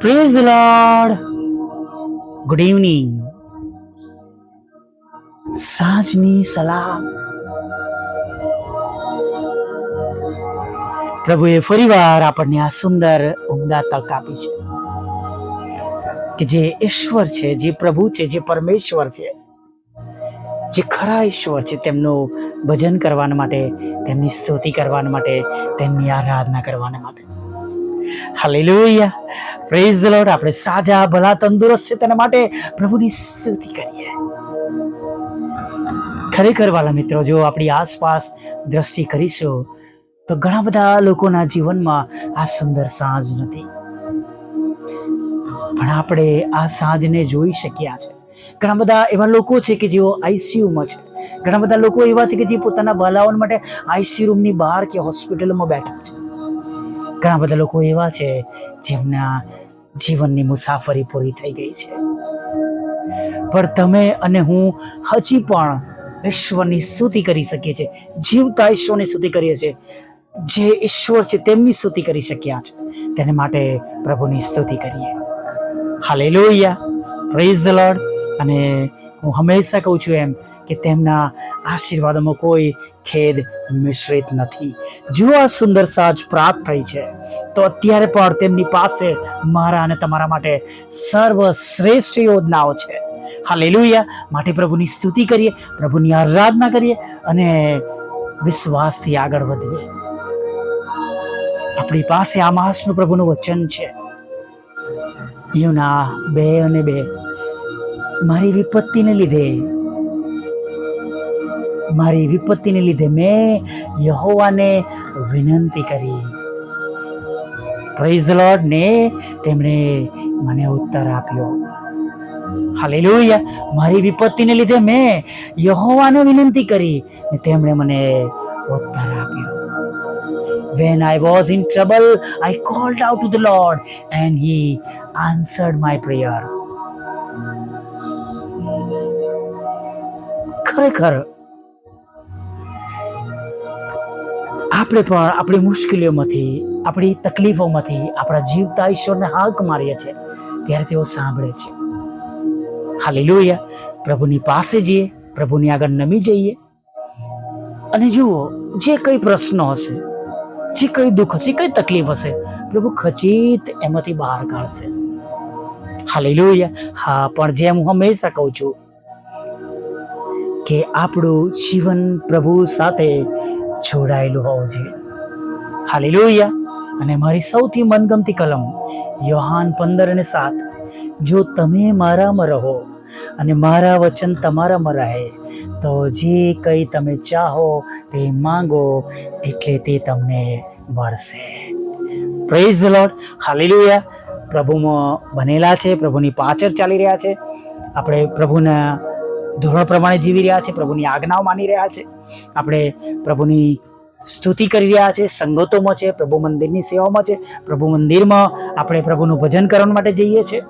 Praise the lord. Good evening. સાંજની સલામ. પ્રભુએ ફરીવાર આપણને આ સુંદર ઉમદા તક આપી છે કે જે ઈશ્વર છે, જે પ્રભુ છે, જે પરમેશ્વર છે, જે ખરા ઈશ્વર છે, તેમનું ભજન કરવા માટે, તેમની સ્તુતિ કરવા માટે, તેમની આરાધના કરવા માટે. હાલેલુયા. Praise the lord. આપણે સાજા, ભલા, તંદુરસ્ત છે તેના માટે પ્રભુની સ્તુતિ કરીએ. ખરેખર વાલા મિત્રો, જો આપણી આસપાસ દ્રષ્ટિ કરીશું તો ઘણા બધા લોકોના જીવનમાં આ સુંદર સાંજ નથી, પણ આપણે આ સાંજને જોઈ શક્યા છે. ઘણા બધા એવા લોકો છે કે જેઓ આઈસીયુમાં છે. ઘણા બધા લોકો એવા છે કે જે પોતાના ભલાઓ માટે આઈસીયુ રૂમની બહાર કે હોસ્પિટલમાં બેઠા છે. ઘણા બધા લોકો એવા છે જેમના જીવનની મુસાફરી પૂરી થઈ ગઈ છે, પણ તમે અને હું હજી પણ ઈશ્વરની સ્તુતિ કરી શકીએ છીએ. જીવતા ઈશ્વરની સ્તુતિ કરીએ છીએ. જે ઈશ્વર છે તેમની સ્તુતિ કરી શક્યા છે, તેને માટે પ્રભુની સ્તુતિ કરીએ. હાલેલુયા. Praise the lord. અને હું હંમેશા કહું છું એમ કે તેમના આશીર્વાદોમાં કોઈ ખેદ મિશ્રિત નથી. જો આ સુંદર સાજ પ્રાપ્ત થઈ છે તો અત્યારે પણ તેમની પાસે મારા અને તમારા માટે સર્વશ્રેષ્ઠ યોજનાઓ છે. હાલેલુયા. માટે પ્રભુની સ્તુતિ કરીએ, પ્રભુની આરાધના કરીએ અને વિશ્વાસથી આગળ વધીએ. આપણી પાસે આ માસનું પ્રભુનું વચન છે, યુના 2:2. મારી વિપત્તિને લીધે મેં યહોવાને વિનંતી કરી. Praise the lord. ને તેમણે મને ઉત્તર આપ્યો. હાલેલુયા. મારી વિપત્તિને લીધે મેં યહોવાને વિનંતી કરી ને તેમણે મને ઉત્તર આપ્યો. When I was in trouble, I called out to the Lord and He answered my prayer. ખરેખર આપણે પણ આપણી મુશ્કેલીઓમાંથી, આપણી તકલીફોમાંથી આપણા જીવતા ઈશ્વરને હાક મારીએ છીએ ત્યારે તેઓ સાંભળે છે. હાલેલુયા. પ્રભુની પાસે જઈએ, પ્રભુની આગળ નમી જઈએ અને જુઓ, જે કઈ પ્રશ્નો હશે, જે કઈ દુઃખ હશે, કઈ તકલીફ હશે, પ્રભુ ખચિત એમાંથી બહાર કાઢશે. હાલેલુયા. હા, પણ જેમ હું હંમેશા કહું છું કે આપણું જીવન પ્રભુ સાથે જોડાયેલું હોવું જોઈએ. હાલેલુયા. અને મારી સૌથી મનગમતી કલમ યોહાન 15:7. જો તમે મારામાં રહો અને મારા વચન તમારામાં રહે તો જે કંઈ તમે ચાહો તે માંગો એટલે તે તમને મળશે. Praise the lord. હાલેલુયા. પ્રભુમાં બનેલા છે, પ્રભુની પાછળ ચાલી રહ્યા છે, આપણે પ્રભુના ધોરણ પ્રમાણે જીવી રહ્યા છે, પ્રભુની આજ્ઞાઓ માની રહ્યા છે, આપણે પ્રભુની સ્તુતિ કરી રહ્યા છે, સંગતોમાં છે, પ્રભુ મંદિરની સેવામાં છે, પ્રભુ મંદિરમાં આપણે પ્રભુનું ભજન કરવા માટે જઈએ છીએ,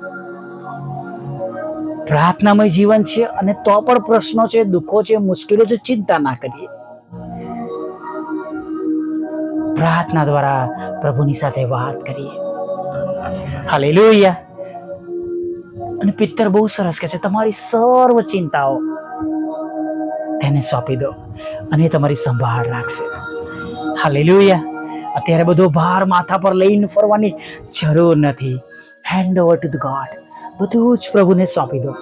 પ્રાર્થનામય જીવન છે. અને તો પણ પ્રશ્નો છે, દુઃખો છે, મુશ્કેલીઓ છે, ચિંતા ના કરીએ. પ્રાર્થના દ્વારા પ્રભુની સાથે વાત કરીએ. હાલેલુયા. અને પિત્તર બહુ સરસ કહે છે, તમારી સર્વ ચિંતાઓ તેને સોંપી દો અને તમારી સંભાળ રાખશે. હાલેલુયા. અત્યારે બધો ભાર માથા પર લઈને ફરવાની જરૂર નથી. Hand over to the God. બધું જ પ્રભુને સોંપી દો.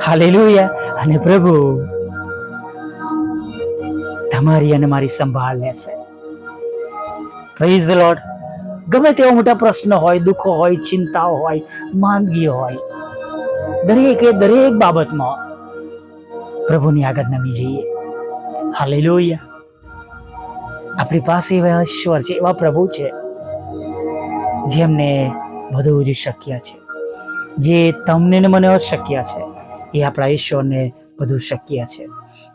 હાલેલુયા. અને પ્રભુ તમારી અને મારી સંભાળ લેશે. Praise the lord. ગમે તેવા મોટા પ્રશ્નો હોય, દુઃખો હોય, ચિંતાઓ હોય, માંદગીઓ હોય, દરેક બાબતમાં પ્રભુની આગળ નમી જઈએ. હાલેલુયા. આપણી પાસે એવા ઈશ્વર છે, એવા પ્રભુ છે જેમને બધું જ શક્ય છે. જે તમને ને મને અશક્ય છે એ આપણા ઈશ્વરને બધું શક્ય છે.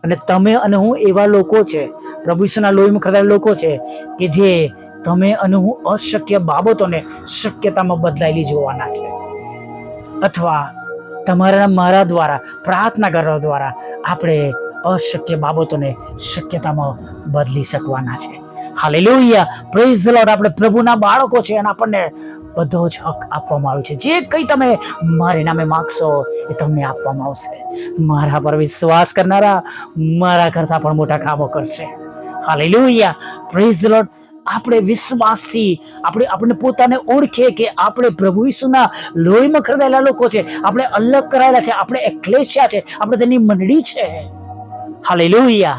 અને તમે અને હું એવા લોકો છે, પ્રભુ ઈશ્વરના લોહીમાં ખરદાયેલા લોકો છે કે જે તમે અને હું અશક્ય બાબતોને શક્યતામાં બદલાયેલી જોવાના છે. અથવા તમારા મારા દ્વારા પ્રાર્થના કરવા દ્વારા આપણે અશક્ય બાબતોને શક્યતામાં બદલી શકવાના છે. Hallelujah, praise the lord. આપણે પ્રભુના બાળકો છે અને આપણને બધો જ હક આપવામાં આવ્યો છે. જે કંઈ તમે મારી નામે માગશો એ તમને આપવામાં આવશે. મારા પર વિશ્વાસ કરનારા મારા કરતા પણ મોટા કામો કરશે. Hallelujah, praise the lord. આપણે વિશ્વાસથી આપણે પોતાને ઓળખીએ કે આપણે પ્રભુ ઈસુના લોહીમાં ખરીદાયેલા લોકો છે, આપણે અલગ કરાયેલા છે, આપણે એક્લેશિયા છે, આપણે તેની મંડળી છે. હાલેલુયા.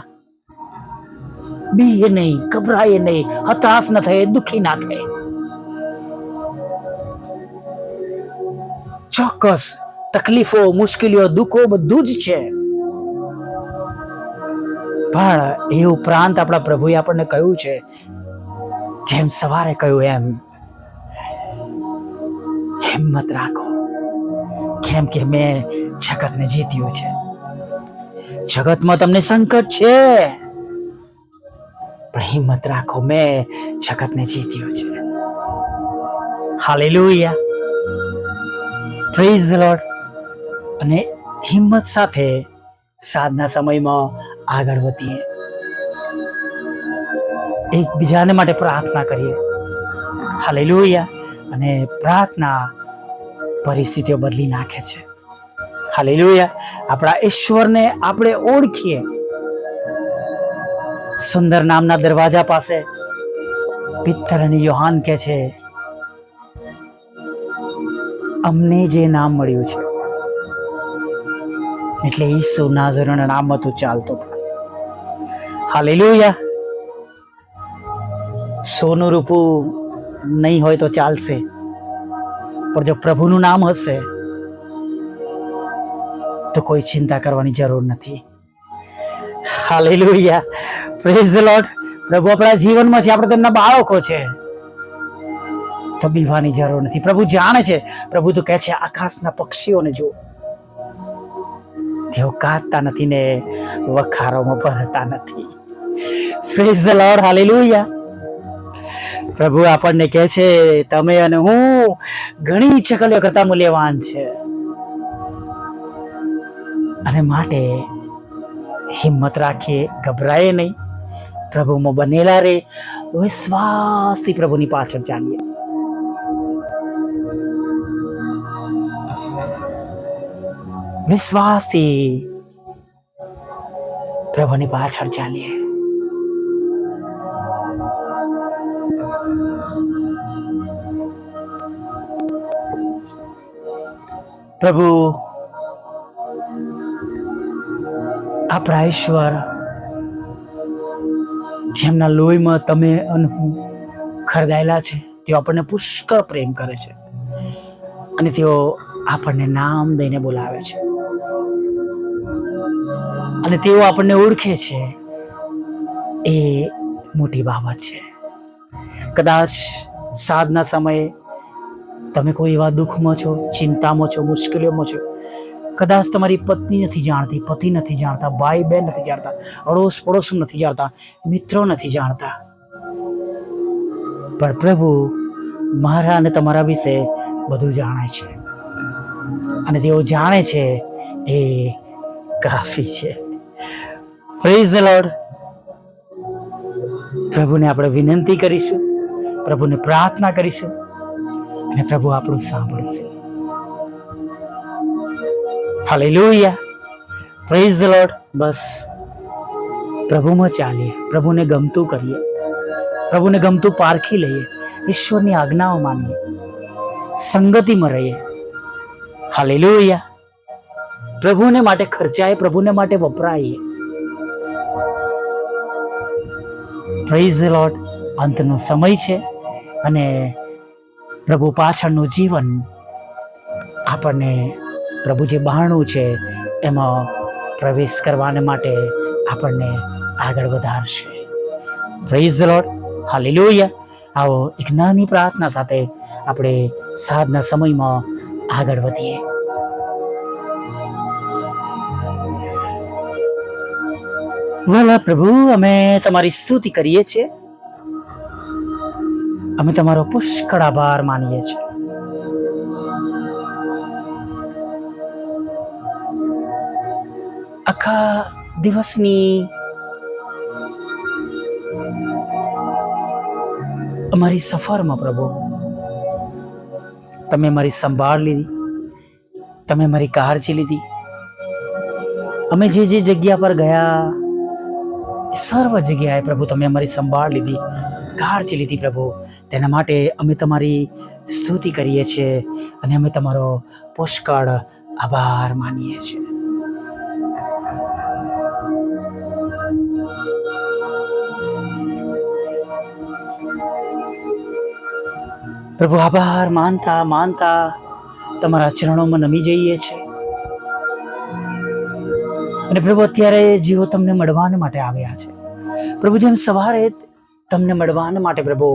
બીએ નહીં, ગભરાઈએ નહીં, હતાશ ન થાય, દુઃખી ના થાય. ચોક્કસ તકલીફો, મુશ્કેલીઓ, દુઃખો બધું જ છે, પણ એ ઉપરાંત આપણા પ્રભુએ આપણને કહ્યું છે, જેમ સવારે કહ્યું એમ, હિંમત રાખો, કેમ કે મેં જગતને જીત્યું છે. જગતમાં તમને સંકટ છે, પણ હિંમત રાખો, મેં જગતને જીત્યું છે. Hallelujah, praise the lord. અને હિંમત સાથે સાંજના સમયમાં આગળ વધીએ, એકબીજાને માટે પ્રાર્થના કરીએ. હાલેલુયા. અને પ્રાર્થના પરિસ્થિતિઓ બદલી નાખે છે. હાલેલુયા. આપણા ઈશ્વરને આપણે ઓળખીએ. સુંદર નામના દરવાજા પાસે પિત્તર અને યોહાન કહે છે, અમને જે નામ મળ્યું છે, એટલે ઈસુ નાઝરેના નામમાં તું ચાલતો થા. હાલેલુયા. સોનું રૂપું નહીં હોય તો ચાલશે, પણ જો પ્રભુનું નામ હશે તો કોઈ ચિંતા કરવાની જરૂર નથી. Hallelujah, praise the lord. પ્રભુ આપણા જીવનમાં છે, આપણે તેમના બાળકો છે, તો બીવાની જરૂર નથી. પ્રભુ જાણે છે. પ્રભુ તો કહે છે, આકાશના પક્ષીઓને જુઓ, તેઓ કાઢતા નથી ને વખારોમાં ભરતા નથી. Praise the lord. હાલેલુયા. પ્રભુ આપણને કહે છે, તમે અને હું ઘણી ચકલીઓ કરતા મૂલ્યવાન છે, અને માટે હિંમત રાખીએ, ગભરાઈએ નહીં, પ્રભુમાં બનેલા રે, વિશ્વાસથી પ્રભુની પાછળ ચાલીએ. વિશ્વાસથી પ્રભુની પાછળ ચાલીએ. પ્રભુ આપણા ઈશ્વર, જેમના લોહીમાં તમે અને હું ખરીદાયેલા છે, તેઓ આપણને પુષ્કળ પ્રેમ કરે છે, અને તેઓ આપણને નામ દઈને બોલાવે છે, અને તેઓ આપણને ઓળખે છે. એ મોટી બાબત છે. કદાચ સાંજના સમયે તમે કોઈ એવા દુઃખમાં છો, ચિંતામાં છો, મુશ્કેલીઓમાં છો. કદાચ તમારી પત્ની નથી જાણતી, પતિ નથી જાણતા, ભાઈ બહેન નથી જાણતા, અડોશ પડોશ નથી જાણતા, મિત્રો નથી જાણતા, પણ પ્રભુ મારા અને તમારા વિશે બધું જાણે છે, અને તેઓ જાણે છે એ કાફી છે. Praise the lord. પ્રભુને આપણે વિનંતી કરીશું, પ્રભુને પ્રાર્થના કરીશું, અને પ્રભુ આપણું સાંભળશે. Hallelujah, praise the Lord. બસ પ્રભુમાં ચાલીએ, પ્રભુને ગમતું કરીએ, પ્રભુને ગમતું પારખી લઈએ, ઈશ્વરની આજ્ઞાઓ માનીએ, સંગતિમાં રહીએ. હાલેલુયા. પ્રભુને માટે ખર્ચાય, પ્રભુને માટે વપરાઈએ. Praise the Lord. અંતનો સમય છે, અને પ્રભુ પાછળનું જીવન આપણને પ્રભુ જે બહારનું છે એમાં પ્રવેશ કરવાને માટે આપણને આગળ વધારશે. Praise the lord. હાલેલુયા. આવો એક નાની પ્રાર્થના સાથે આપણે સાંજના સમયમાં આગળ વધીએ. વાલા પ્રભુ, અમે તમારી સ્તુતિ કરીએ છીએ, અમે તમારો પુષ્કળ આભાર માનીએ છીએ. આખા દિવસની અમારી સફરમાં પ્રભુ તમે મારી સંભાળ લીધી, તમે મારી કાળજી લીધી. અમે જે જે જગ્યા પર ગયા સર્વ જગ્યાએ પ્રભુ તમે અમારી સંભાળ લીધી, કાળજી લીધી પ્રભુ. તેના માટે અમે તમારી સ્તુતિ કરીએ છીએ અને અમે તમારો પુષ્કળ આભાર માનીએ છીએ. પ્રભુ આભાર માનતા માનતા તમારા ચરણોમાં નમી જઈએ છીએ. અને પ્રભુ અત્યારે જીવો તમને મળવાને માટે આવ્યા છે પ્રભુ. જેમ સવારે તમને મળવાને માટે પ્રભુ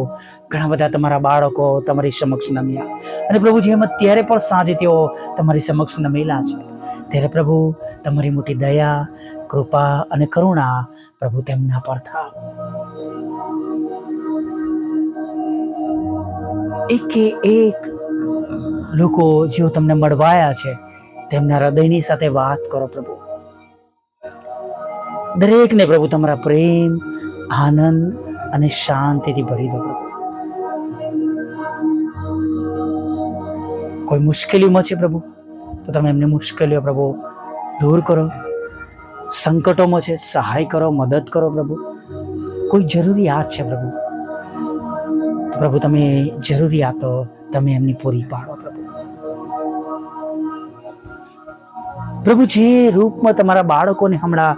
ઘણા બધા તમારા બાળકો તમારી સમક્ષ નમ્યા, અને પ્રભુ જેમ અત્યારે પણ સાંજે તેઓ તમારી સમક્ષ નમેલા છે, ત્યારે પ્રભુ તમારી મોટી દયા, કૃપા અને કરુણા પ્રભુ તેમના પર થાવ. એકે એક લોકો જેઓ તમને મળવાયા છે તેમના હૃદયની સાથે વાત કરો પ્રભુ. દરેકને પ્રભુ તમારા પ્રેમ, આનંદ અને શાંતિથી ભરી દો પ્રભુ. કોઈ મુશ્કેલીમાં છે પ્રભુ તો તમે એમની મુશ્કેલીઓ પ્રભુ દૂર કરો. સંકટોમાં છે, સહાય કરો, મદદ કરો પ્રભુ. કોઈ જરૂરિયાત છે પ્રભુ તો પ્રભુ તમે જરૂરિયાતો તમે એમની પૂરી પાડો પ્રભુ. પ્રભુ જે રૂપમાં તમારા બાળકોને હમણાં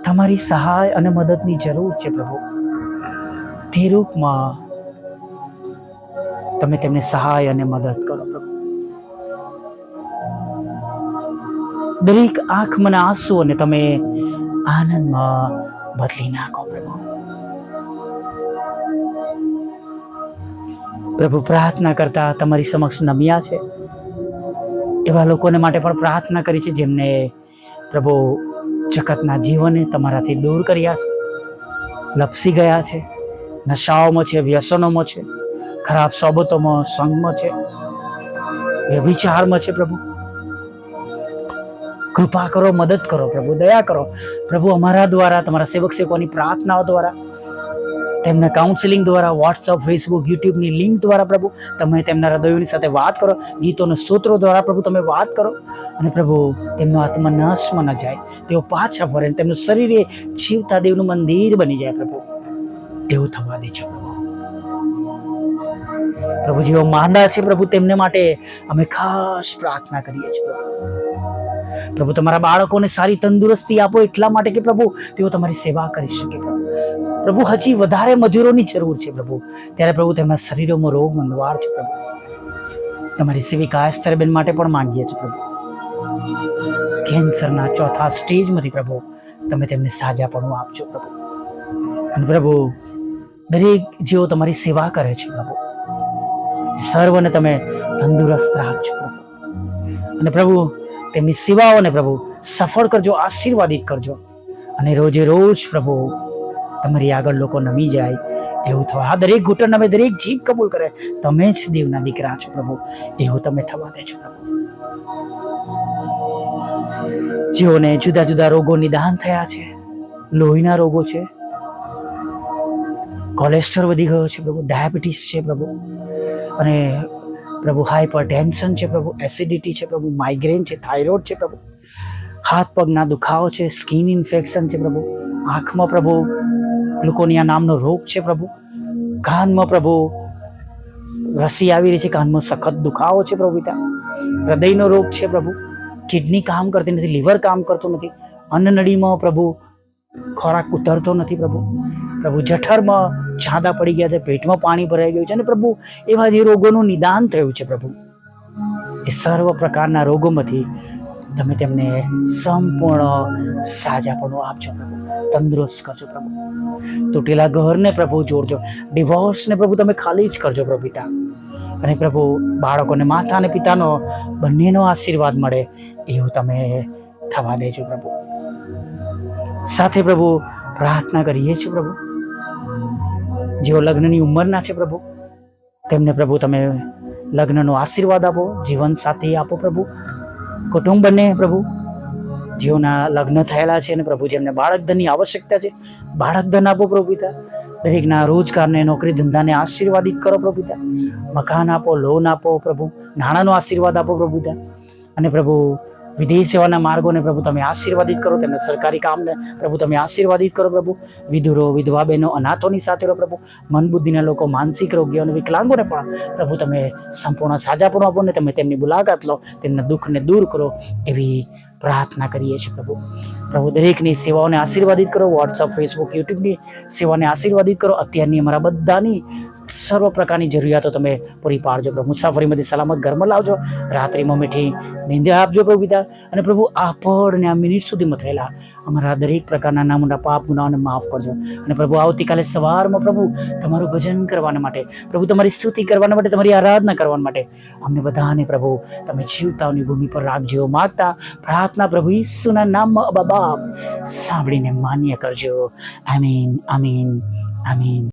તમારી સહાય અને મદદની જરૂર છે પ્રભુ, તે રૂપમાં તમે તેમને સહાય અને મદદ કરો પ્રભુ. દરેક આંખમાં આંસુઓને તમે આનંદમાં બદલી નાખો પ્રભુ. પ્રભુ પ્રાર્થના કરતા તમારી સમક્ષ નમ્યા છે એવા લોકોને માટે પણ પ્રાર્થના કરી છે જેમને પ્રભુ જગતના જીવને તમારાથી દૂર કર્યા છે, લપસી ગયા છે, નશાઓમાં છે, વ્યસનોમાં છે, ખરાબ સોબતોમાં, સંગમાં છે, વ્યભિચારમાં છે પ્રભુ. કૃપા કરો, મદદ કરો પ્રભુ, દયા કરો પ્રભુ. અમારા દ્વારા, તમારા સેવક સેવકોની પ્રાર્થનાઓ દ્વારા, તેમના કાઉન્સિલિંગ દ્વારા, વોટ્સઅપ, ફેસબુક, યુટ્યુબની લિંક દ્વારા પ્રભુ તમે તેમના હૃદયોની સાથે વાત કરો. ગીતોના સ્તોત્રો દ્વારા પ્રભુ તમે વાત કરો, અને પ્રભુ તેમનો આત્મા નાશમાં ન જાય, તેઓ પાછા ફરે, તેમનું શરીર એ જીવતા દેવનું મંદિર બની જાય પ્રભુ. એવું થવા દે છે પ્રભુ. પ્રભુ જેઓ માંદા છે પ્રભુ તેમને માટે અમે ખાસ પ્રાર્થના કરીએ છીએ પ્રભુ. પ્રભુ તમારા બાળકોને સારી તંદુરસ્તી આપો, એટલા માટે કે પ્રભુ તેઓ તમારી સેવા કરી શકે પ્રભુ. પ્રભુ હજી વધારે મજૂરોની જરૂર છે પ્રભુ, ત્યારે પ્રભુ તેમના શરીરોમાં રોગ મંદવાર છે પ્રભુ. તમારી સેવિકા એસ્તરબેન માટે પણ માંગીએ છીએ પ્રભુ. કેન્સરના 4થા સ્ટેજમાંથી પ્રભુ તમે તેમને સાજાપણું આપજો પ્રભુ. અને પ્રભુ દરેક જેઓ તમારી સેવા કરે છે પ્રભુ, સર્વને તમે તંદુરસ્ત રાખજો પ્રભુ. અને પ્રભુ તેમની સેવાઓને પ્રભુ સફળ કરજો, આશીર્વાદિત કરજો, અને રોજે રોજ પ્રભુ તમારી આગળ લોકો નમી જાય એવું થવા. આ દરેક ઘૂંટણ નમે, દરેક જીભ કબૂલ કરે તમે જ દેવના દીકરા છો પ્રભુ, એવું તમે થવા દેજો પ્રભુ. જેઓને જુદા જુદા રોગો નિદાન થયા છે, લોહીના રોગો છે, કોલેસ્ટ્રોલ વધી ગયો છે પ્રભુ, ડાયાબિટીસ છે પ્રભુ, અને પ્રભુ હાઈપર ટેન્શન છે પ્રભુ, એસિડિટી છે પ્રભુ, માઇગ્રેન છે, થાઇરોઇડ છે પ્રભુ, હાથ પગના દુખાવો છે, સ્કિન ઇન્ફેક્શન છે પ્રભુ, આંખમાં પ્રભુ ગ્લુકોનિયા નામનો રોગ છે પ્રભુ, કાનમાં પ્રભુ રસી આવી રહી છે, કાનમાં સખત દુખાવો છે પ્રભુ પિતા, હૃદયનો રોગ છે પ્રભુ, કિડની કામ કરતી નથી, લીવર કામ કરતું નથી, અન્નનળીમાં પ્રભુ ખોરાક ઉતરતો નથી પ્રભુ, પ્રભુ જઠરમાં છાંદા પડી ગયા છે, પેટમાં પાણી ભરાઈ ગયું છે, અને પ્રભુ એવા જે રોગોનું નિદાન થયું છે પ્રભુ, એ સર્વ પ્રકારના રોગોમાંથી તમે તેમને સંપૂર્ણ સાજાપણું આપજો પ્રભુ, તંદુરસ્ત કરજો પ્રભુ. તૂટેલા ઘરને પ્રભુ જોડજો, ડિવોર્સને પ્રભુ તમે ખાલી જ કરજો પ્રભુ પિતા. અને પ્રભુ બાળકોને માતા અને પિતાનો બંનેનો આશીર્વાદ મળે એવું તમે થવા દેજો પ્રભુ. સાથે પ્રભુ પ્રાર્થના કરીએ છીએ પ્રભુ, જેઓ લગ્નની ઉંમરના છે પ્રભુ તેમને પ્રભુ તમે લગ્નનો આશીર્વાદ આપો, જીવન સાથી આપો પ્રભુ. કુટુંબને પ્રભુ જેઓના લગ્ન થયેલા છે અને પ્રભુ જેમને બાળકધનની આવશ્યકતા છે, બાળકધન આપો પ્રભુ પિતા. દરેકના રોજગારને, નોકરી ધંધાને આશીર્વાદિત કરો પ્રભુ પિતા. મકાન આપો, લોન આપો પ્રભુ, નાણાંનો આશીર્વાદ આપો પ્રભુ પિતા. અને પ્રભુ વિદેશ સેવાના માર્ગોને પ્રભુ તમે આશીર્વાદિત કરો, તેમને સરકારી કામને પ્રભુ તમે આશીર્વાદિત કરો પ્રભુ. વિધુરો, વિધવા બહેનો, અનાથોની સાથે રહો પ્રભુ. મન બુદ્ધિના લોકો, માનસિક રોગીઓ અને વિકલાંગોને પણ પ્રભુ તમે સંપૂર્ણ સાજાપણું આપો ને તમે તેમની મુલાકાત લો, તેમના દુઃખને દૂર કરો એવી પ્રાર્થના કરીએ છીએ પ્રભુ. પ્રભુ દરેકની સેવાઓને આશીર્વાદિત કરો. વોટ્સઅપ, ફેસબુક, યુટ્યુબની સેવાને આશીર્વાદિત કરો. અત્યારની અમારા બધાની સર્વ પ્રકારની જરૂરિયાતો તમે પૂરી પાડજો પ્રભુ. મુસાફરીમાંથી સલામત ઘરમાં લાવજો. રાત્રિમાં મીઠી નિંદ્રા આપજો પ્રભુ પિતા. અને પ્રભુ આ પળને આ મિનિટ સુધીમાં થયેલા અમારા દરેક પ્રકારના નાના મોટા પાપ ગુનાઓને માફ કરજો. અને પ્રભુ આવતીકાલે સવારમાં પ્રભુ તમારું ભજન કરવાના માટે, પ્રભુ તમારી સ્તુતિ કરવાના માટે, તમારી આરાધના કરવા માટે અમને બધાને પ્રભુ તમે જીવતાઓની ભૂમિ પર રાખજો. માગતા પ્રાર્થના પ્રભુ ઈસુના નામમાં અબા બાપ સાંભળીને માન્ય કરજો. આમીન, આમીન, આમીન.